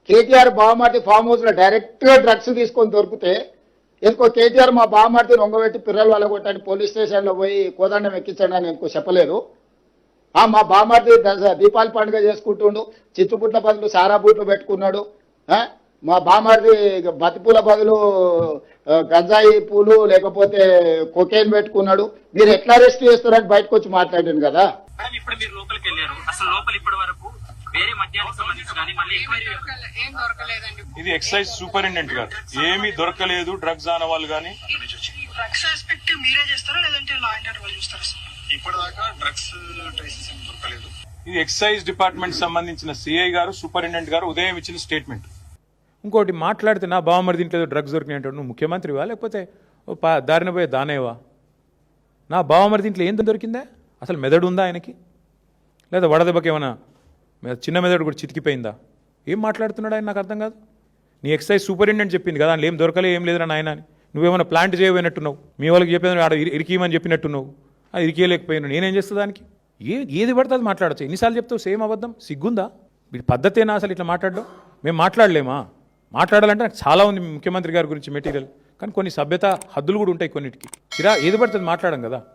KTR బావమార్తి farm house లో direct గా drugs తీసుకొని దొరికితే ఎందుకో కేటీఆర్ మా బావమార్తిని ఒంగబెట్టి పిల్లలు వాళ్ళ కొట్టండి పోలీస్ స్టేషన్ లో పోయి కోదండం ఎక్కించండి అని ఎందుకో చెప్పలేదు. మా బావమార్తి దీపావళి పండుగ చేసుకుంటుండు, చిచ్చుపుట్ల బదులు సారా బూట్లు పెట్టుకున్నాడు. మా బావమార్తి బతిపూల బదులు గంజాయి పూలు లేకపోతే కొకేన్ పెట్టుకున్నాడు. మీరు ఎట్లా అరెస్ట్ చేస్తారని బయటకు వచ్చి మాట్లాడాను కదా. ఇప్పుడు మీరు లోపలికి వెళ్ళారు, అసలు లోపల ఇప్పటి వరకు వేరే మద్యానికి సంబంధించి కానీ మళ్ళీ ఏం దొరకలేదండి. ఇది ఎక్సైజ్ సూపరింటెండెంట్ గారు ఏమీ దొరకలేదు డ్రగ్స్ ఆన వాళ్ళు కానీ. డ్రగ్స్ ఆస్పెక్ట్ మీరే చేస్తారా లేదంటే లా అండ్ ఆర్డర్ వాళ్ళు చూస్తారా? ఇప్పటిదాకా డ్రగ్స్ ట్రేసెస్ ఏం దొరకలేదు. ఇది ఎక్సైజ్ డిపార్ట్మెంట్ సంబంధించిన సిఐ గారు సూపరింటెండెంట్ గారు ఉదయం ఇచ్చిన స్టేట్మెంట్. ఇంకోటి మాట్లాడితే నా బావమరి దీంట్లో డ్రగ్స్ దొరికినాయి అంటాడు. నువ్వు ముఖ్యమంత్రివా లేకపోతే దారిన పోయే దానేవా? నా బావమరి దీంట్లో ఏం దొరికిందా? అసలు మెదడు ఉందా ఆయనకి? లేదా వడదెబ్బకి ఏమైనా చిన్న మెదడు కూడా చితికిపోయిందా? ఏం మాట్లాడుతున్నాడు ఆయన? నాకు అర్థం కాదు. నీ ఎక్సైజ్ సూపరింటెండెంట్ చెప్పింది కదా, అందులో ఏం దొరకలే ఏం లేదురా నాయన అని. నువ్వేమైనా ప్లాంట్ చేయబోయినట్టున్నావు, మీ వాళ్ళకి చెప్పేది ఆడ ఇరికిమని చెప్పినట్టున్నావు. అది ఇరికేయలేకపోయినావు, నేనేం చేస్తా దానికి? ఏది పడితే అది మాట్లాడచ్చు. ఎన్నిసార్లు చెప్తావు సేమ్ అబద్ధం? సిగ్గుందా? వీడి పద్ధతేనా అసలు ఇట్లా మాట్లాడడం? మేము మాట్లాడలేమా? మాట్లాడాలంటే నాకు చాలా ఉంది ముఖ్యమంత్రి గారి గురించి మెటీరియల్, కానీ కొన్ని సభ్యత హద్దులు కూడా ఉంటాయి కొన్నిటికి. ఏది పడుతుంది మాట్లాడడం కదా.